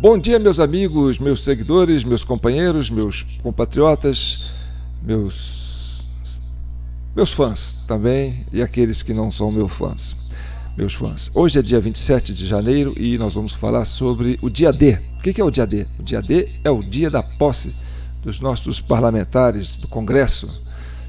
Bom dia, meus amigos, meus seguidores, meus companheiros, meus compatriotas, meus fãs também e aqueles que não são meus fãs. Hoje é dia 27 de janeiro e nós vamos falar sobre o dia D. O que é o dia D? O dia D é o dia da posse dos nossos parlamentares do Congresso.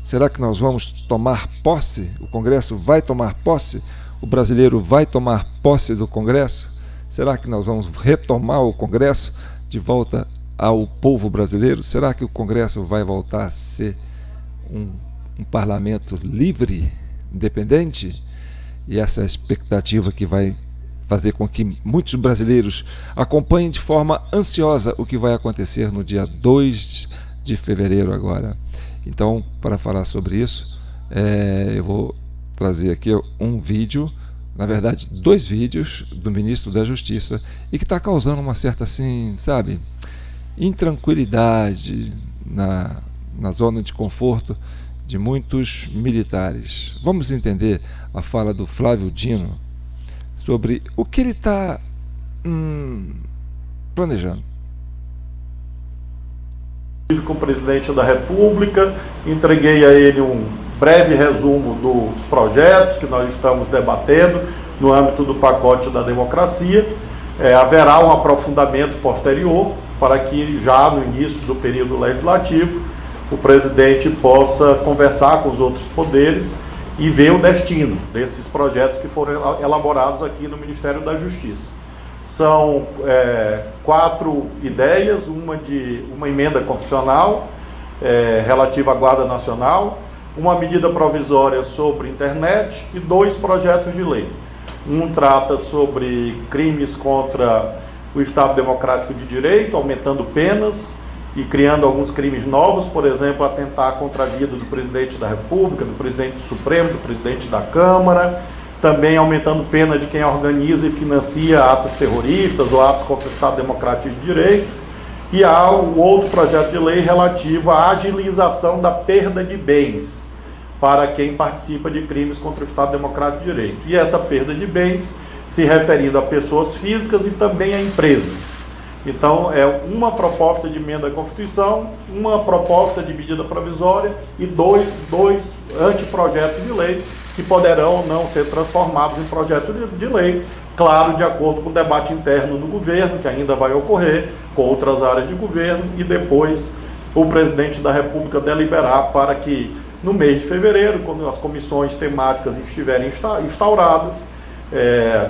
Será que nós vamos tomar posse? O Congresso vai tomar posse? O brasileiro vai tomar posse do Congresso? Será que nós vamos retomar o Congresso de volta ao povo brasileiro? Será que o Congresso vai voltar a ser um parlamento livre, independente? E essa é a expectativa que vai fazer com que muitos brasileiros acompanhem de forma ansiosa o que vai acontecer no dia 2 de fevereiro agora. Então, para falar sobre isso, eu vou trazer aqui um vídeo, na verdade, 2 vídeos do ministro da Justiça e que está causando uma certa, assim, sabe, intranquilidade na zona de conforto de muitos militares. Vamos entender a fala do Flávio Dino sobre o que ele está planejando. Estive com o presidente da República, entreguei a ele um breve resumo dos projetos que nós estamos debatendo no âmbito do pacote da democracia. Haverá um aprofundamento posterior para que já no início do período legislativo o presidente possa conversar com os outros poderes e ver o destino desses projetos que foram elaborados aqui no Ministério da Justiça. São 4 ideias, uma emenda constitucional relativa à Guarda Nacional, uma medida provisória sobre internet e 2 projetos de lei. Um trata sobre crimes contra o Estado Democrático de Direito, aumentando penas e criando alguns crimes novos, por exemplo, atentar contra a vida do presidente da República, do presidente do Supremo, do presidente da Câmara, também aumentando pena de quem organiza e financia atos terroristas ou atos contra o Estado Democrático de Direito. E há o outro projeto de lei relativo à agilização da perda de bens para quem participa de crimes contra o Estado Democrático de Direito. E essa perda de bens se referindo a pessoas físicas e também a empresas. Então, é uma proposta de emenda à Constituição, uma proposta de medida provisória e dois anteprojetos de lei que poderão ou não ser transformados em projeto de lei, claro, de acordo com o debate interno do governo, que ainda vai ocorrer com outras áreas de governo, e depois o presidente da República deliberar para que, no mês de fevereiro, quando as comissões temáticas estiverem instauradas,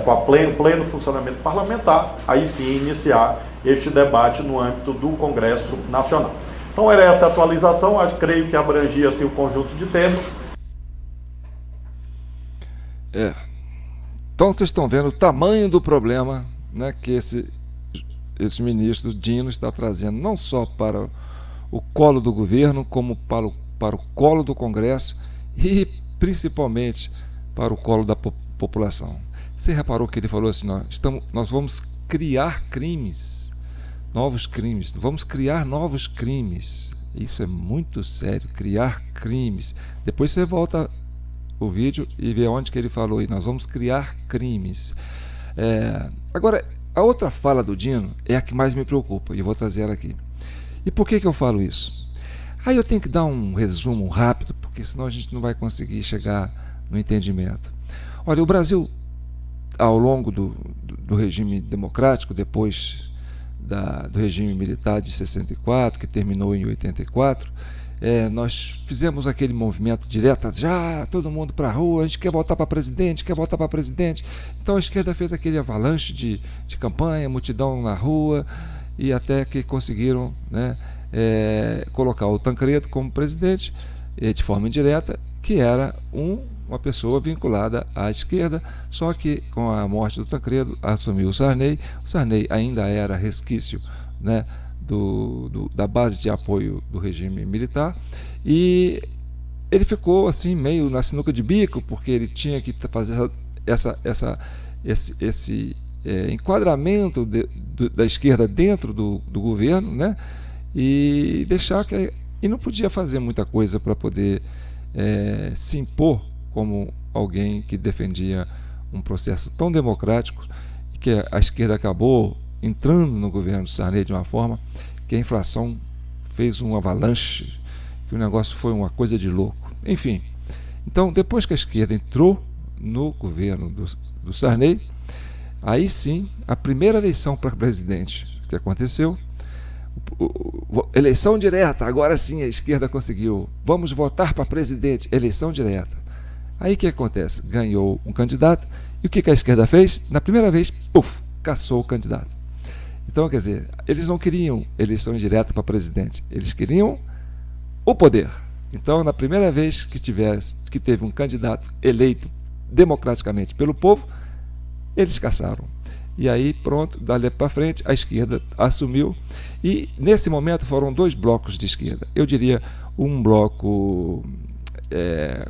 com a pleno funcionamento parlamentar, aí sim iniciar este debate no âmbito do Congresso Nacional. Então era essa atualização, creio que abrangia assim, o conjunto de temas. Então vocês estão vendo o tamanho do problema, né, que esse ministro Dino está trazendo, não só para o colo do governo, como para o colo do Congresso e principalmente para o colo da população. Você reparou que ele falou assim, nós vamos criar crimes, novos crimes, vamos criar novos crimes. Isso é muito sério, criar crimes. Depois você volta o vídeo e vê onde que ele falou, e nós vamos criar crimes. Agora, a outra fala do Dino é a que mais me preocupa, e eu vou trazer ela aqui. E por que eu falo isso? Aí eu tenho que dar um resumo rápido, porque senão a gente não vai conseguir chegar no entendimento. Olha, o Brasil, ao longo do regime democrático, depois do regime militar de 64, que terminou em 84, nós fizemos aquele movimento direto, já todo mundo para a rua, a gente quer voltar para presidente, Então a esquerda fez aquele avalanche de campanha, multidão na rua, e até que conseguiram, né, colocar o Tancredo como presidente, de forma indireta, que era uma pessoa vinculada à esquerda, só que com a morte do Tancredo assumiu o Sarney. O Sarney ainda era resquício, né, da base de apoio do regime militar, e ele ficou assim meio na sinuca de bico, porque ele tinha que fazer esse enquadramento da esquerda dentro do governo, né, e não podia fazer muita coisa para poder se impor como alguém que defendia um processo tão democrático, que a esquerda acabou entrando no governo Sarney de uma forma que a inflação fez um avalanche, que o negócio foi uma coisa de louco. Enfim, então depois que a esquerda entrou no governo do Sarney, aí sim, a primeira eleição para presidente que aconteceu, eleição direta, agora sim a esquerda conseguiu, vamos votar para presidente, eleição direta. Aí o que acontece? Ganhou um candidato, e o que a esquerda fez? Na primeira vez, puf, caçou o candidato. Então, quer dizer, eles não queriam eleição direta para presidente, eles queriam o poder. Então, na primeira vez que teve um candidato eleito democraticamente pelo povo, eles caçaram. E aí, pronto, dali para frente, a esquerda assumiu. E, nesse momento, foram dois blocos de esquerda. Eu diria um bloco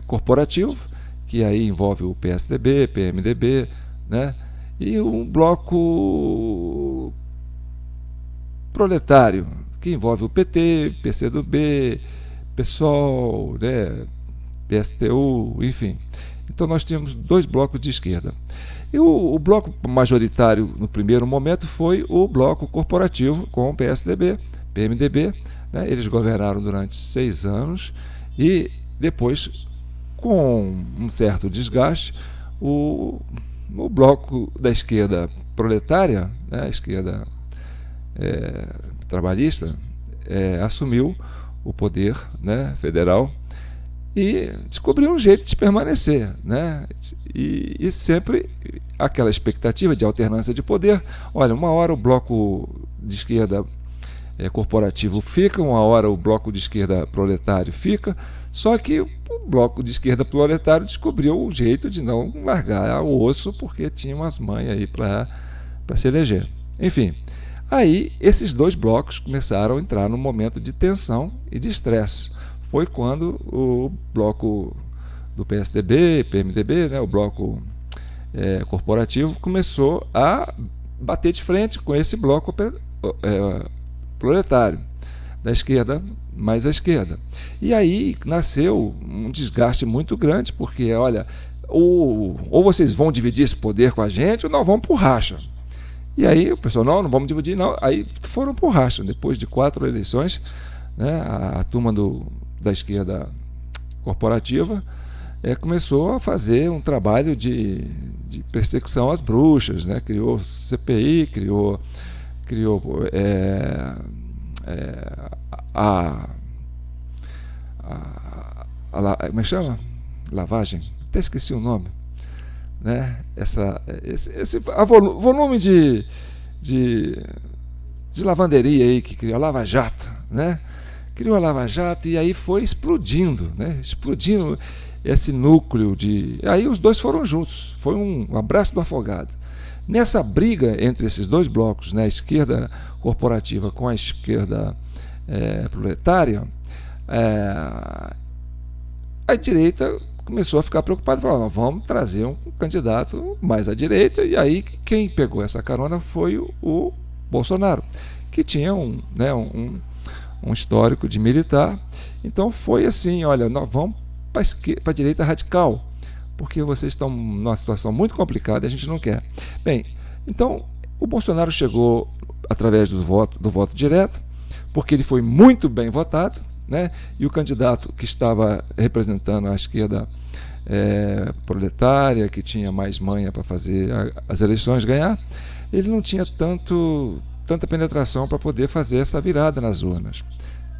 corporativo, que aí envolve o PSDB, PMDB, né? E um bloco proletário, que envolve o PT, PCdoB, PSOL, né? PSTU, enfim. Então, nós tínhamos dois blocos de esquerda. E o bloco majoritário, no primeiro momento, foi o bloco corporativo, com o PSDB, PMDB. Né? Eles governaram durante 6 anos e depois, com um certo desgaste, o bloco da esquerda proletária, né? A esquerda trabalhista, assumiu o poder, né, federal, e descobriu um jeito de permanecer, né? E sempre aquela expectativa de alternância de poder. Olha, uma hora o bloco de esquerda corporativo fica, uma hora o bloco de esquerda proletário fica, só que o bloco de esquerda proletário descobriu o jeito de não largar o osso, porque tinha umas manhas aí para se eleger. Enfim, aí esses dois blocos começaram a entrar num momento de tensão e de estresse. Foi quando o bloco do PSDB, PMDB, né, o bloco corporativo, começou a bater de frente com esse bloco proletário, da esquerda, mais à esquerda. E aí nasceu um desgaste muito grande, porque, olha, ou vocês vão dividir esse poder com a gente, ou nós vamos por racha. E aí o pessoal, não vamos dividir, não. Aí foram por racha. Depois de 4 eleições, né, a turma da esquerda corporativa começou a fazer um trabalho de perseguição às bruxas, né? Criou CPI, criou como é que chama? Lavagem, até esqueci o nome, né? Esse volume de lavanderia aí que criou a Lava Jato, né? Criou a Lava Jato e aí foi explodindo, né? Explodindo esse núcleo de... Aí os dois foram juntos, foi um abraço do afogado. Nessa briga entre esses dois blocos, né, a esquerda corporativa com a esquerda proletária, a direita começou a ficar preocupada, falou, vamos trazer um candidato mais à direita, e aí quem pegou essa carona foi o Bolsonaro, que tinha um histórico de militar. Então foi assim, olha, nós vamos para a direita radical, porque vocês estão numa situação muito complicada e a gente não quer. Bem, então o Bolsonaro chegou através do voto direto, porque ele foi muito bem votado, né? E o candidato que estava representando a esquerda proletária, que tinha mais manha para fazer as eleições ganhar, ele não tinha tanta penetração para poder fazer essa virada nas urnas,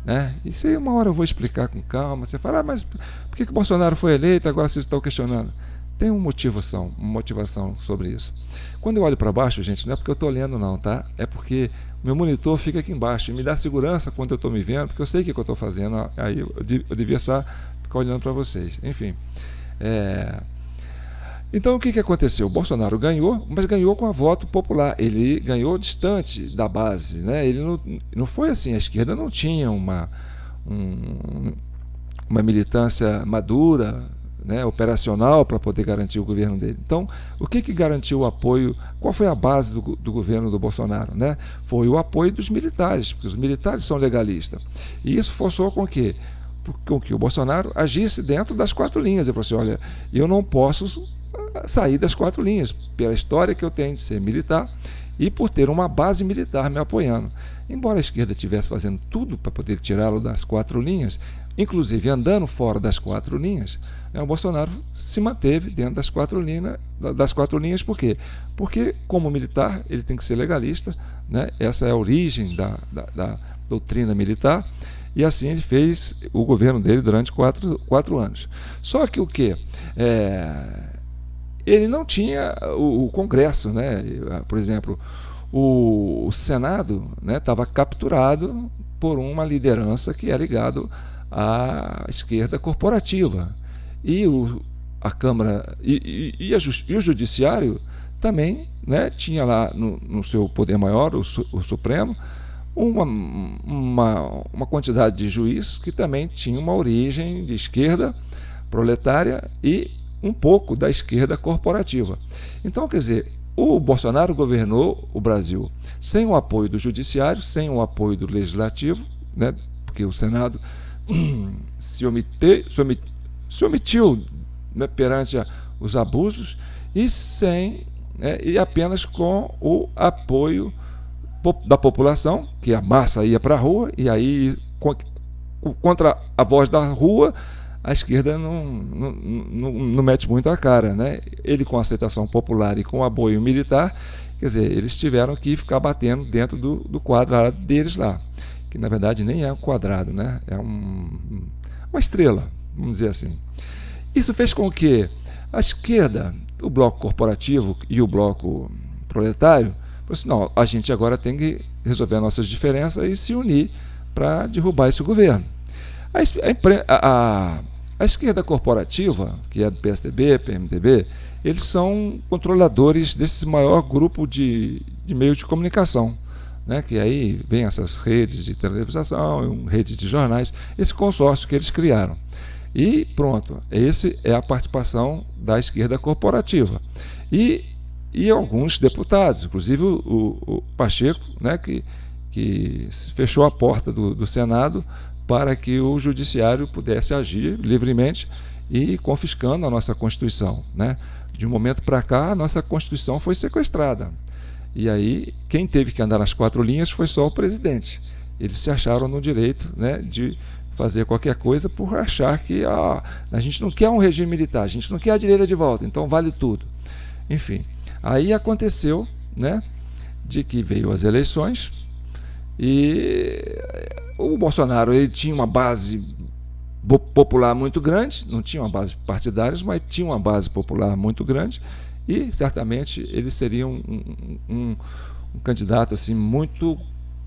né? Isso aí uma hora eu vou explicar com calma. Você fala, mas por que o Bolsonaro foi eleito? Agora vocês estão questionando. Tem uma motivação sobre isso. Quando eu olho para baixo, gente, não é porque eu estou lendo não, tá? É porque meu monitor fica aqui embaixo e me dá segurança quando eu estou me vendo, porque eu sei o que eu estou fazendo, aí eu devia ficar olhando para vocês. Enfim, então o que aconteceu? O Bolsonaro ganhou, mas ganhou com a voto popular. Ele ganhou distante da base, né? Ele não foi assim, a esquerda não tinha uma militância madura, né, operacional para poder garantir o governo dele. Então, o que garantiu o apoio? Qual foi a base do governo do Bolsonaro, né? Foi o apoio dos militares, porque os militares são legalistas. E isso forçou com que o Bolsonaro agisse dentro das 4 linhas. Ele falou assim, olha, eu não posso sair das 4 linhas, pela história que eu tenho de ser militar e por ter uma base militar me apoiando. Embora a esquerda estivesse fazendo tudo para poder tirá-lo das 4 linhas, inclusive andando fora das 4 linhas, o Bolsonaro se manteve dentro das 4 linhas. Por quê? Porque, como militar, ele tem que ser legalista, né? Essa é a origem da doutrina militar, e assim ele fez o governo dele durante 4 anos. Só que o quê? Ele não tinha o Congresso, né? Por exemplo, o Senado estava capturado por uma liderança que é ligado à esquerda corporativa. E a Câmara e o Judiciário também, né, tinha lá no seu poder maior, o Supremo, uma quantidade de juízes que também tinha uma origem de esquerda proletária e um pouco da esquerda corporativa. Então, quer dizer, o Bolsonaro governou o Brasil sem o apoio do Judiciário, sem o apoio do Legislativo, né, porque o Senado se omitiu, né, perante os abusos, e apenas com o apoio da população, que a massa ia para a rua, e aí, contra a voz da rua, a esquerda não mete muito a cara, né? Ele, com a aceitação popular e com o apoio militar, quer dizer, eles tiveram que ficar batendo dentro do quadrado deles lá, que na verdade nem é um quadrado, né? É uma estrela, vamos dizer assim. Isso fez com que a esquerda, o bloco corporativo e o bloco proletário, assim, não, a gente agora tem que resolver nossas diferenças e se unir para derrubar esse governo. A esquerda corporativa, que é do PSDB, PMDB, eles são controladores desse maior grupo de meios de comunicação, né, que aí vem essas redes de televisão, redes de jornais, esse consórcio que eles criaram. E pronto, essa é a participação da esquerda corporativa. E alguns deputados, inclusive o Pacheco, né, que fechou a porta do Senado para que o Judiciário pudesse agir livremente e confiscando a nossa Constituição, né? De um momento para cá, a nossa Constituição foi sequestrada. E aí, quem teve que andar nas 4 linhas foi só o presidente. Eles se acharam no direito, né, de fazer qualquer coisa por achar que a gente não quer um regime militar, a gente não quer a direita de volta, então vale tudo. Enfim, aí aconteceu, né, de que veio as eleições e o Bolsonaro, ele tinha uma base popular muito grande, não tinha uma base partidária, mas tinha uma base popular muito grande e certamente ele seria um candidato assim muito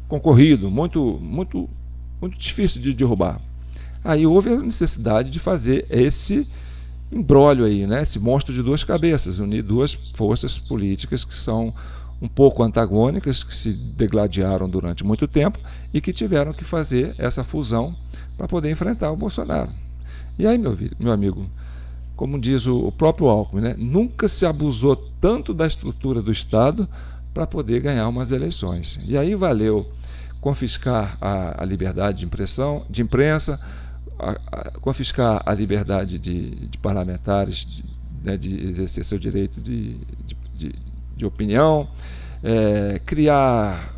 concorrido, muito difícil de derrubar. Aí houve a necessidade de fazer esse imbróglio aí, né? Esse monstro de 2 cabeças, unir 2 forças políticas que são um pouco antagônicas, que se degladiaram durante muito tempo e que tiveram que fazer essa fusão para poder enfrentar o Bolsonaro. E aí, meu amigo, como diz o próprio Alckmin, né? Nunca se abusou tanto da estrutura do Estado para poder ganhar umas eleições. E aí valeu confiscar a liberdade de imprensa, confiscar a liberdade de parlamentares, né, de exercer seu direito de opinião, criar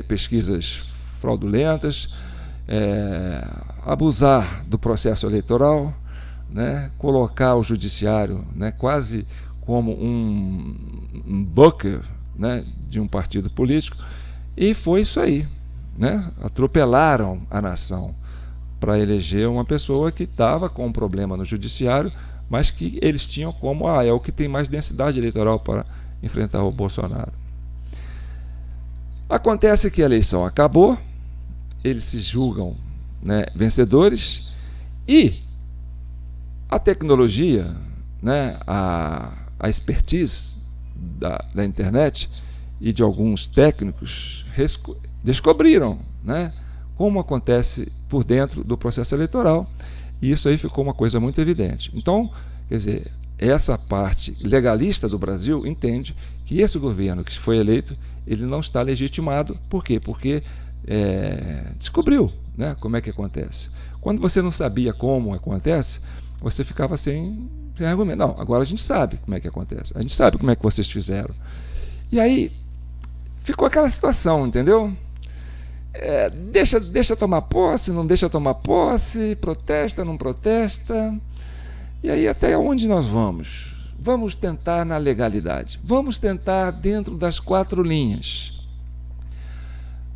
pesquisas fraudulentas, abusar do processo eleitoral, né, colocar o judiciário, né, quase como um bunker, né, de um partido político, e foi isso aí, né? Atropelaram a nação para eleger uma pessoa que estava com um problema no judiciário, mas que eles tinham como é o que tem mais densidade eleitoral para enfrentar o Bolsonaro. Acontece que a eleição acabou, eles se julgam, né, vencedores, e a tecnologia, né, a expertise da internet e de alguns técnicos descobriram, né, como acontece por dentro do processo eleitoral, e isso aí ficou uma coisa muito evidente. Então, quer dizer, essa parte legalista do Brasil entende que esse governo que foi eleito, ele não está legitimado. Por quê? Porque descobriu, né, como é que acontece. Quando você não sabia como acontece, você ficava sem argumento. Não, agora a gente sabe como é que acontece, a gente sabe como é que vocês fizeram. E aí ficou aquela situação, entendeu? Deixa tomar posse, não deixa tomar posse, protesta, não protesta. E aí até onde nós vamos? Vamos tentar na legalidade, vamos tentar dentro das 4 linhas.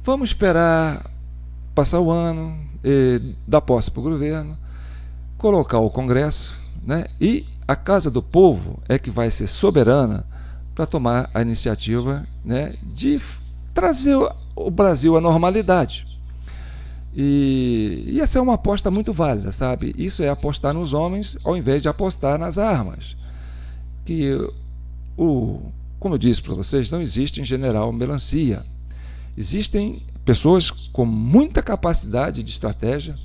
Vamos esperar passar o ano, dar posse para o governo, colocar o Congresso, né? E a Casa do Povo é que vai ser soberana para tomar a iniciativa, né, de trazer o Brasil à normalidade. E essa é uma aposta muito válida, sabe? Isso é apostar nos homens ao invés de apostar nas armas. Como eu disse para vocês, não existe em general melancia. Existem pessoas com muita capacidade de estratégia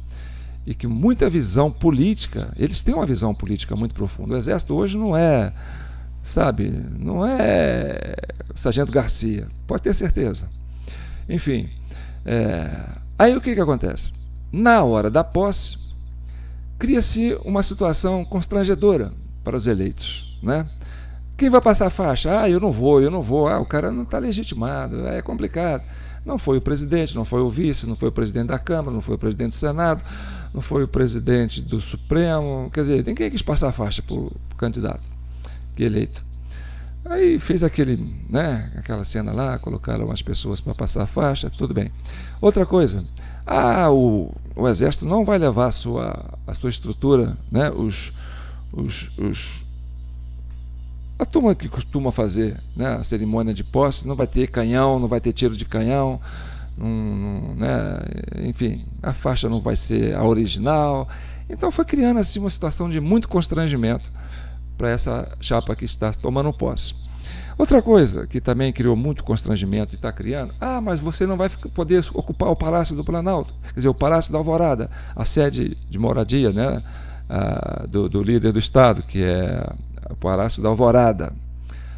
e que muita visão política, eles têm uma visão política muito profunda. O Exército hoje não é, sabe, não é Sargento Garcia, pode ter certeza. Enfim, aí o que acontece? Na hora da posse, cria-se uma situação constrangedora para os eleitos, né? Quem vai passar a faixa? Eu não vou. O cara não está legitimado, é complicado. Não foi o presidente, não foi o vice, não foi o presidente da Câmara, não foi o presidente do Senado, não foi o presidente do Supremo. Quer dizer, tem quem quis passar a faixa para o candidato que eleito. Aí fez aquela cena lá, colocaram umas pessoas para passar a faixa, tudo bem. Outra coisa, o Exército não vai levar a sua estrutura, né, a turma que costuma fazer, né, a cerimônia de posse, não vai ter canhão, não vai ter tiro de canhão, enfim, a faixa não vai ser a original. Então foi criando assim uma situação de muito constrangimento para essa chapa que está tomando posse. Outra coisa que também criou muito constrangimento e está criando, mas você não vai poder ocupar o Palácio do Planalto, quer dizer, o Palácio da Alvorada, a sede de moradia, né, do líder do Estado, que é o Palácio da Alvorada.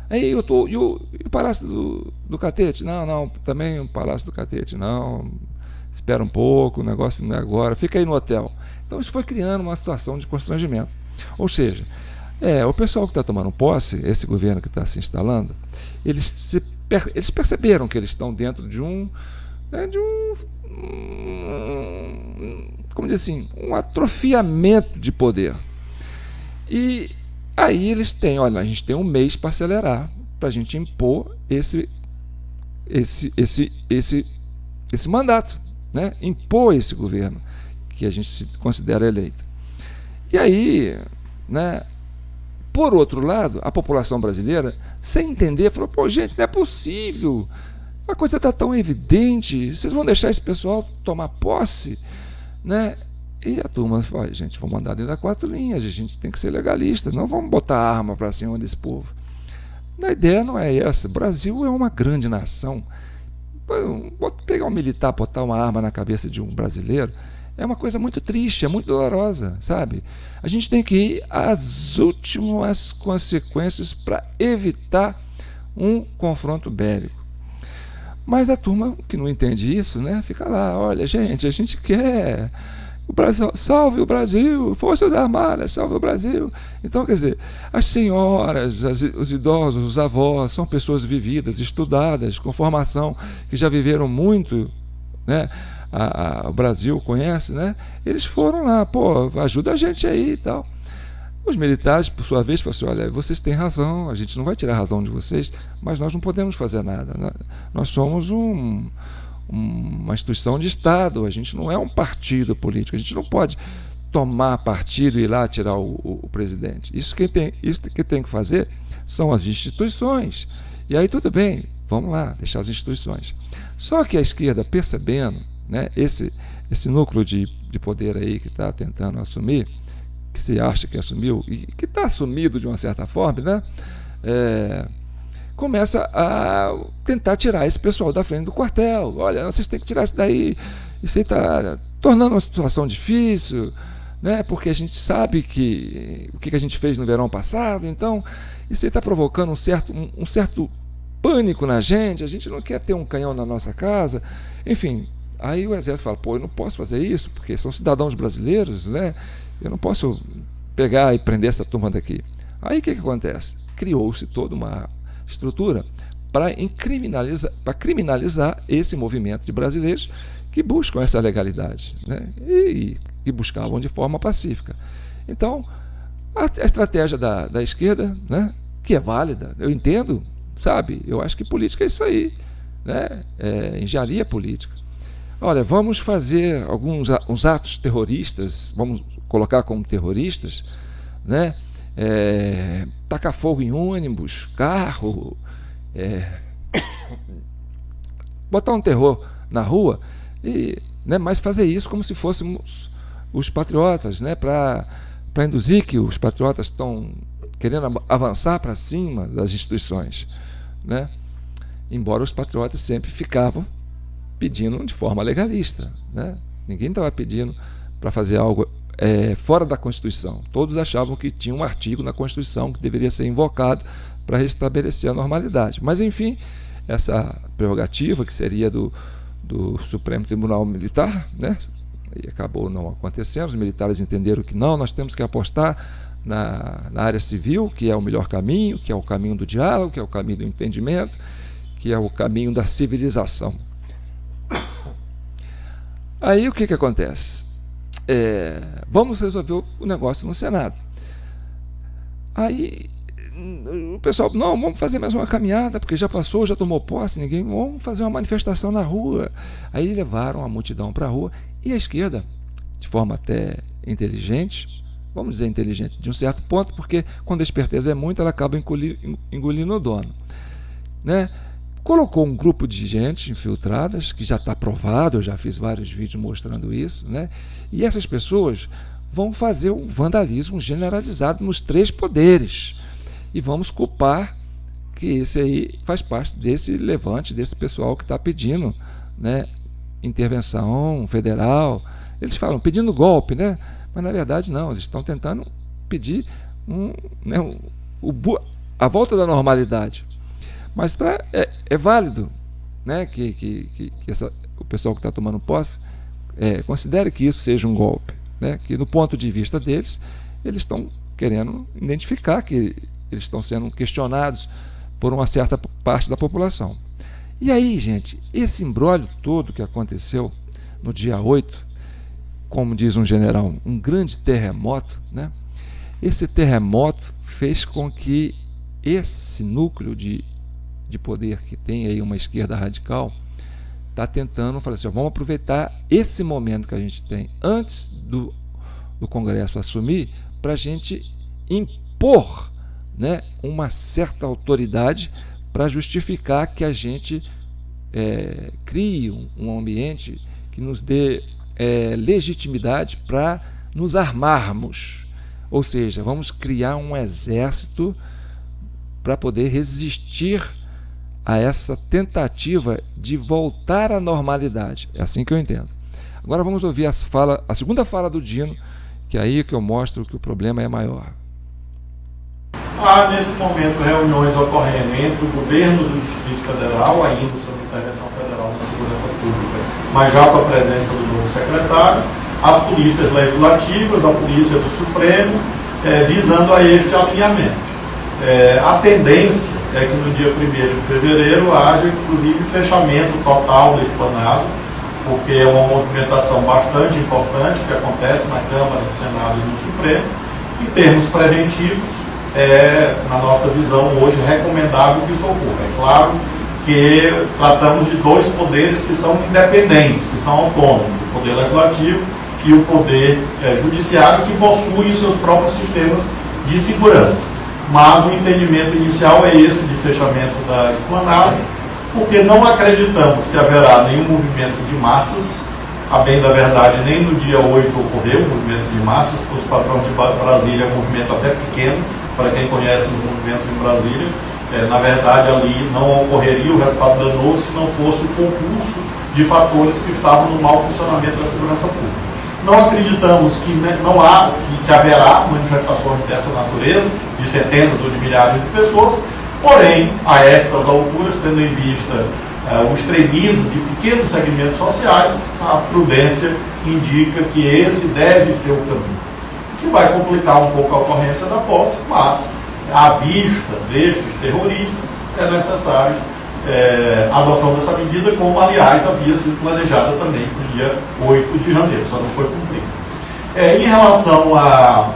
Aí e o Palácio do Catete? Não, também o Palácio do Catete, não, espera um pouco, o negócio não é agora, fica aí no hotel. Então isso foi criando uma situação de constrangimento. Ou seja, o pessoal que está tomando posse, esse governo que está se instalando, eles perceberam que eles estão dentro de como dizer assim, um atrofiamento de poder. E aí eles têm, olha, a gente tem um mês para acelerar, para a gente impor esse mandato, né? Impor esse governo que a gente se considera eleito. E aí, né, por outro lado, a população brasileira, sem entender, falou, gente, não é possível, a coisa está tão evidente, vocês vão deixar esse pessoal tomar posse, né? E a turma falou, gente, vamos andar dentro das 4 linhas, a gente tem que ser legalista, não vamos botar arma para cima desse povo. A ideia não é essa. O Brasil é uma grande nação. Pegar um militar, botar uma arma na cabeça de um brasileiro, é uma coisa muito triste, é muito dolorosa, sabe? A gente tem que ir às últimas consequências para evitar um confronto bélico. Mas a turma que não entende isso, né, fica lá, olha, gente, a gente quer o Brasil, salve o Brasil, Forças Armadas, salve o Brasil. Então, quer dizer, as senhoras, os idosos, os avós, são pessoas vividas, estudadas, com formação, que já viveram muito, né? O Brasil conhece, né? Eles foram lá, ajuda a gente aí e tal. Os militares, por sua vez, falaram assim, olha, vocês têm razão, a gente não vai tirar a razão de vocês, mas nós não podemos fazer nada. Nós somos uma instituição de Estado, a gente não é um partido político, a gente não pode tomar partido e ir lá tirar o presidente. Isso que tem que fazer são as instituições. E aí tudo bem, vamos lá, deixar as instituições. Só que a esquerda, percebendo, né, esse núcleo de poder aí que está tentando assumir, que se acha que assumiu, e que está assumido de uma certa forma, né, começa a tentar tirar esse pessoal da frente do quartel. Olha, vocês têm que tirar isso daí, isso aí está tornando uma situação difícil, né? Porque a gente sabe o que a gente fez no verão passado, então isso aí está provocando um certo pânico na gente, a gente não quer ter um canhão na nossa casa, enfim. Aí o Exército fala, eu não posso fazer isso, porque são cidadãos brasileiros, né? Eu não posso pegar e prender essa turma daqui. Aí o que acontece? Criou-se toda uma estrutura para criminalizar esse movimento de brasileiros que buscam essa legalidade, né? E que buscavam de forma pacífica. Então, a estratégia da esquerda, né, que é válida, eu entendo, sabe? Eu acho que política é isso aí, né? É engenharia política. Olha, vamos fazer uns atos terroristas, vamos colocar como terroristas, né? Tacar fogo em ônibus, carro, botar um terror na rua, né, mas fazer isso como se fôssemos os patriotas, né, para induzir que os patriotas estão querendo avançar para cima das instituições, né? Embora os patriotas sempre ficavam pedindo de forma legalista, né? Ninguém estava pedindo para fazer algo fora da Constituição. Todos achavam que tinha um artigo na Constituição que deveria ser invocado para restabelecer a normalidade. Mas, enfim, essa prerrogativa, que seria do Supremo Tribunal Militar, né, e acabou não acontecendo. Os militares entenderam que não, nós temos que apostar na área civil, que é o melhor caminho, que é o caminho do diálogo, que é o caminho do entendimento, que é o caminho da civilização. Aí o que acontece? Vamos resolver o negócio no Senado. Aí o pessoal, não, vamos fazer mais uma caminhada, porque já passou, já tomou posse, vamos fazer uma manifestação na rua. Aí levaram a multidão para a rua, e a esquerda, de forma até inteligente, vamos dizer inteligente de um certo ponto, porque quando a esperteza é muito, ela acaba engolindo o dono, né? Colocou um grupo de gente infiltradas, que já está provado, eu já fiz vários vídeos mostrando isso, né? E essas pessoas vão fazer um vandalismo generalizado nos 3 poderes. E vamos culpar que esse aí faz parte desse levante, desse pessoal que está pedindo, né, intervenção federal. Eles falam pedindo golpe, né? Mas na verdade não, eles estão tentando pedir a volta da normalidade. Mas é válido, né, que o pessoal que está tomando posse considere que isso seja um golpe, né, que no ponto de vista deles, eles estão querendo identificar que eles estão sendo questionados por uma certa parte da população. E aí, gente, esse imbróglio todo que aconteceu no dia 8, como diz um general, um grande terremoto, né? Esse terremoto fez com que esse núcleo de poder que tem aí uma esquerda radical está tentando falar assim, vamos aproveitar esse momento que a gente tem antes do Congresso assumir para a gente impor, né, uma certa autoridade para justificar que a gente crie um ambiente que nos dê legitimidade para nos armarmos. Ou seja, vamos criar um exército para poder resistir a essa tentativa de voltar à normalidade. É assim que eu entendo. Agora vamos ouvir a segunda fala do Dino, que é aí que eu mostro que o problema é maior. Há, nesse momento, reuniões ocorrendo entre o governo do Distrito Federal, ainda sobre intervenção federal na segurança pública, mas já com a presença do novo secretário, as polícias legislativas, a polícia do Supremo, visando a este alinhamento. A tendência é que no dia 1º de fevereiro haja, inclusive, fechamento total do esplanado, porque é uma movimentação bastante importante que acontece na Câmara, no Senado e no Supremo. Em termos preventivos, na nossa visão, hoje, recomendável que isso ocorra. É claro que tratamos de 2 poderes que são independentes, que são autônomos, o Poder Legislativo e o Poder Judiciário, que possuem os seus próprios sistemas de segurança. Mas o entendimento inicial é esse de fechamento da esplanada, porque não acreditamos que haverá nenhum movimento de massas. A bem da verdade, nem no dia 8 ocorreu um movimento de massas, para os patrões de Brasília é um movimento até pequeno, para quem conhece os movimentos em Brasília. Na verdade, ali não ocorreria o resultado danoso se não fosse o concurso de fatores que estavam no mau funcionamento da segurança pública. Não acreditamos que haverá manifestações dessa natureza, de centenas ou de milhares de pessoas, porém, a estas alturas, tendo em vista o extremismo de pequenos segmentos sociais, a prudência indica que esse deve ser o caminho. que vai complicar um pouco a ocorrência da posse, mas, à vista destes terroristas, é necessário a adoção dessa medida, como, aliás, havia sido planejada também para o dia 8 de janeiro, só não foi cumprida. Em relação a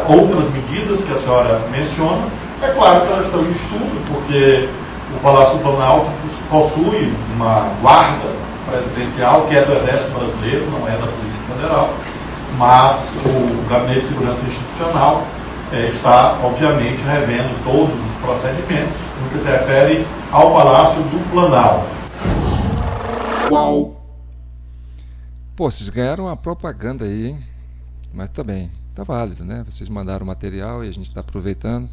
outras medidas que a senhora menciona, é claro que elas estão em estudo, porque o Palácio do Planalto possui uma guarda presidencial, que é do Exército Brasileiro, não é da Polícia Federal, mas o Gabinete de Segurança Institucional está, obviamente, revendo todos os procedimentos no que se refere ao Palácio do Planalto. Uau! Pô, vocês ganharam uma propaganda aí, hein? Mas tá bem, tá válido, né? Vocês mandaram material e a gente está aproveitando.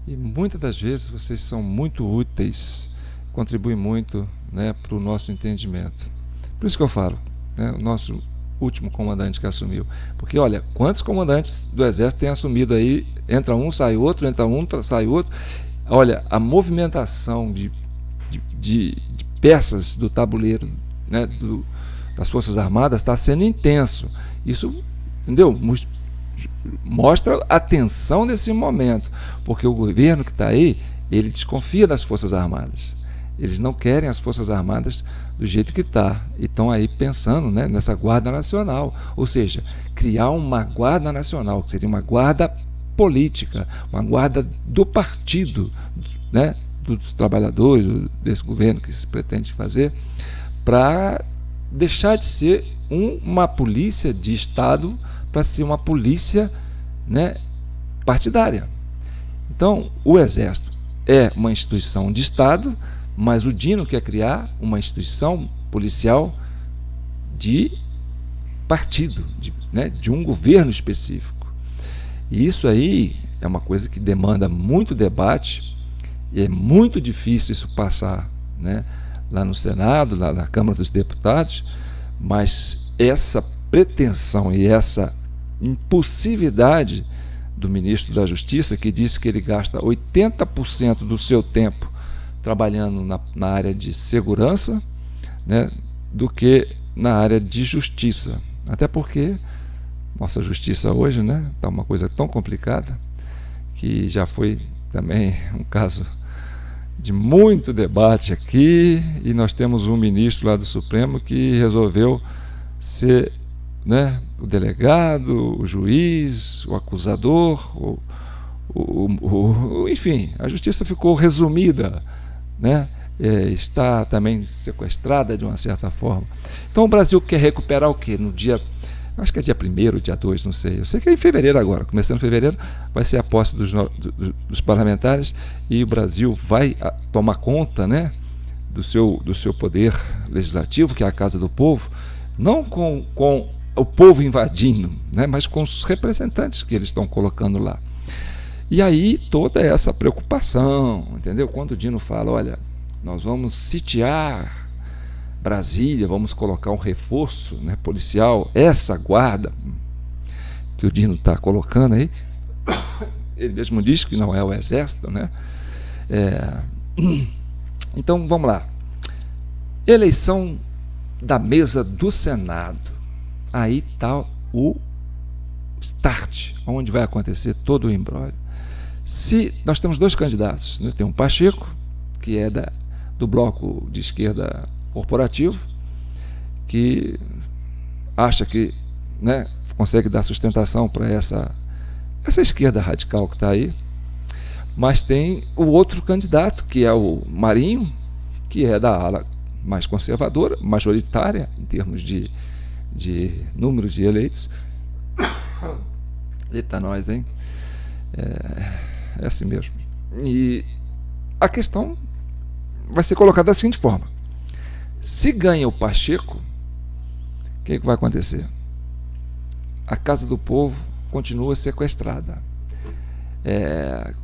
E muitas das vezes vocês são muito úteis, contribuem muito, né, para o nosso entendimento. Por isso que eu falo, né, o nosso último comandante que assumiu. Porque, olha, quantos comandantes do Exército têm assumido aí, entra um, sai outro, entra um, sai outro. Olha, a movimentação de peças do tabuleiro, né, das Forças Armadas está sendo intenso. Isso, entendeu? Mostra a tensão desse momento, porque o governo que está aí, ele desconfia das Forças Armadas. Eles não querem as Forças Armadas do jeito que está. E estão aí pensando, né, nessa Guarda Nacional. Ou seja, criar uma Guarda Nacional, que seria uma guarda política, uma guarda do partido, né, dos trabalhadores, desse governo que se pretende fazer, para deixar de ser uma polícia de Estado para ser uma polícia, né, partidária. Então, o Exército é uma instituição de Estado, mas o Dino quer criar uma instituição policial de partido, de um governo específico. E isso aí é uma coisa que demanda muito debate, e é muito difícil isso passar, né, lá no Senado, lá na Câmara dos Deputados, mas essa pretensão e essa impulsividade do ministro da Justiça, que disse que ele gasta 80% do seu tempo trabalhando na área de segurança, né, do que na área de justiça. Até porque nossa justiça hoje, né, está uma coisa tão complicada, que já foi também um caso de muito debate aqui, e nós temos um ministro lá do Supremo que resolveu ser, né, o delegado, o juiz, o acusador, enfim, a justiça ficou resumida, né? Está também sequestrada de uma certa forma. Então o Brasil quer recuperar o quê? No dia, acho que é dia 1º, dia 2, não sei. Eu sei que é em fevereiro agora, começando em fevereiro, vai ser a posse dos parlamentares, e o Brasil vai tomar conta, né, do seu poder legislativo, que é a Casa do Povo, não com o povo invadindo, né, mas com os representantes que eles estão colocando lá. E aí toda essa preocupação, entendeu? Quando o Dino fala, olha, nós vamos sitiar Brasília, vamos colocar um reforço, né, policial, essa guarda que o Dino está colocando aí, ele mesmo diz que não é o Exército, né? Então vamos lá. Eleição da mesa do Senado. Aí está o start, onde vai acontecer todo o imbróglio. Se nós temos dois candidatos, né? Tem um Pacheco, que é do bloco de esquerda corporativo, que acha que, né, consegue dar sustentação para essa esquerda radical que está aí, mas tem o outro candidato, que é o Marinho, que é da ala mais conservadora, majoritária em termos de número de eleitos. Eita nós, hein? É assim mesmo. E a questão vai ser colocada da seguinte forma: se ganha o Pacheco, o que vai acontecer? A Casa do Povo continua sequestrada.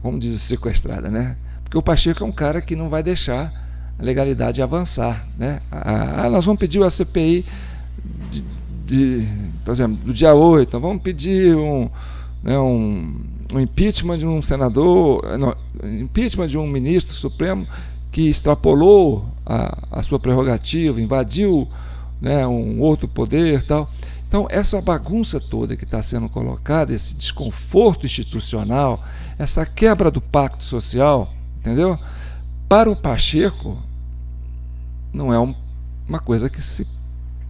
Como diz sequestrada, né? Porque o Pacheco é um cara que não vai deixar a legalidade avançar, né? Nós vamos pedir a CPI por exemplo, do dia 8, então vamos pedir um impeachment de um senador, impeachment de um ministro supremo que extrapolou a sua prerrogativa, invadiu, né, um outro poder, tal. Então, essa bagunça toda que está sendo colocada, esse desconforto institucional, essa quebra do pacto social, entendeu? Para o Pacheco, não é uma coisa que se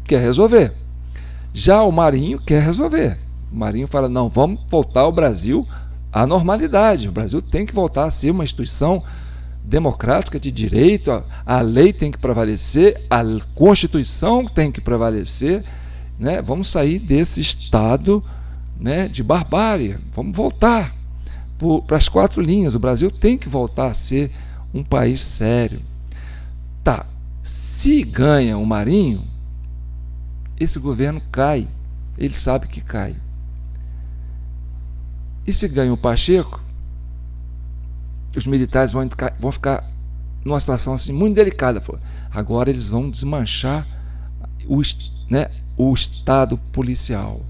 quer resolver. Já o Marinho quer resolver. O Marinho fala, não, vamos voltar o Brasil à normalidade. O Brasil tem que voltar a ser uma instituição democrática de direito, a lei tem que prevalecer, a Constituição tem que prevalecer, né? Vamos sair desse estado, né, de barbárie, vamos voltar para as 4 linhas. O Brasil tem que voltar a ser um país sério. Tá, se ganha o Marinho, esse governo cai, ele sabe que cai. E se ganha o Pacheco, os militares vão ficar numa situação assim muito delicada. Agora eles vão desmanchar o Estado policial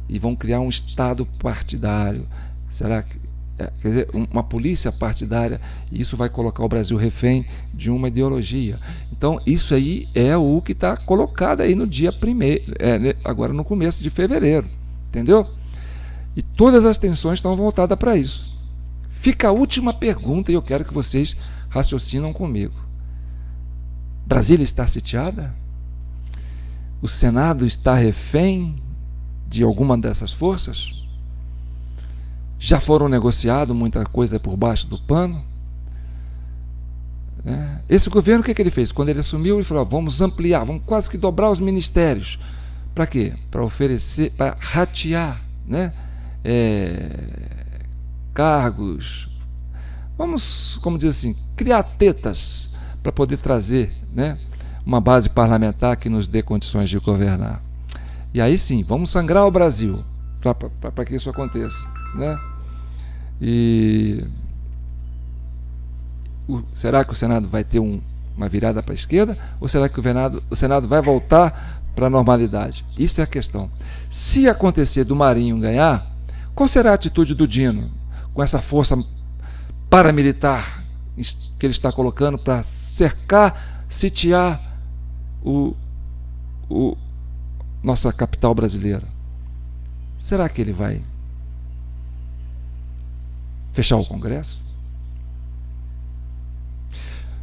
e vão criar um Estado partidário. Será que quer dizer, uma polícia partidária, e isso vai colocar o Brasil refém de uma ideologia? Então isso aí é o que está colocado aí no dia 1º, agora no começo de fevereiro, entendeu? E todas as tensões estão voltadas para isso. Fica a última pergunta e eu quero que vocês raciocinam comigo. Brasília está sitiada? O Senado está refém de alguma dessas forças? Já foram negociadas muita coisa por baixo do pano? Esse governo, o que ele fez? Quando ele assumiu, ele falou, vamos ampliar, vamos quase que dobrar os ministérios. Para quê? Para oferecer, para ratear, né? Cargos, vamos, como diz assim, criar tetas para poder trazer, né, uma base parlamentar que nos dê condições de governar. E aí sim, vamos sangrar o Brasil para que isso aconteça, né? E será que o Senado vai ter uma virada para a esquerda, ou será que o Senado vai voltar para a normalidade? Isso é a questão. Se acontecer do Marinho ganhar, qual será a atitude do Dino com essa força paramilitar que ele está colocando para cercar, sitiar nossa capital brasileira? Será que ele vai fechar o Congresso?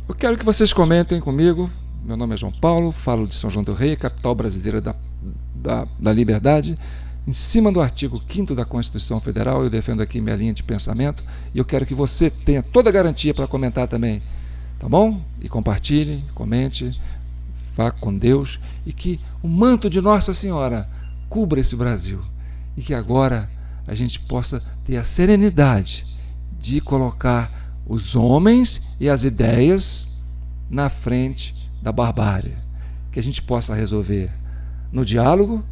Eu quero que vocês comentem comigo. Meu nome é João Paulo, falo de São João del Rei, capital brasileira da liberdade. Em cima do artigo 5º da Constituição Federal, eu defendo aqui minha linha de pensamento e eu quero que você tenha toda a garantia para comentar também, tá bom? E compartilhe, comente, vá com Deus e que o manto de Nossa Senhora cubra esse Brasil e que agora a gente possa ter a serenidade de colocar os homens e as ideias na frente da barbárie, que a gente possa resolver no diálogo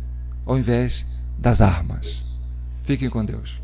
ao invés das armas. Fiquem com Deus.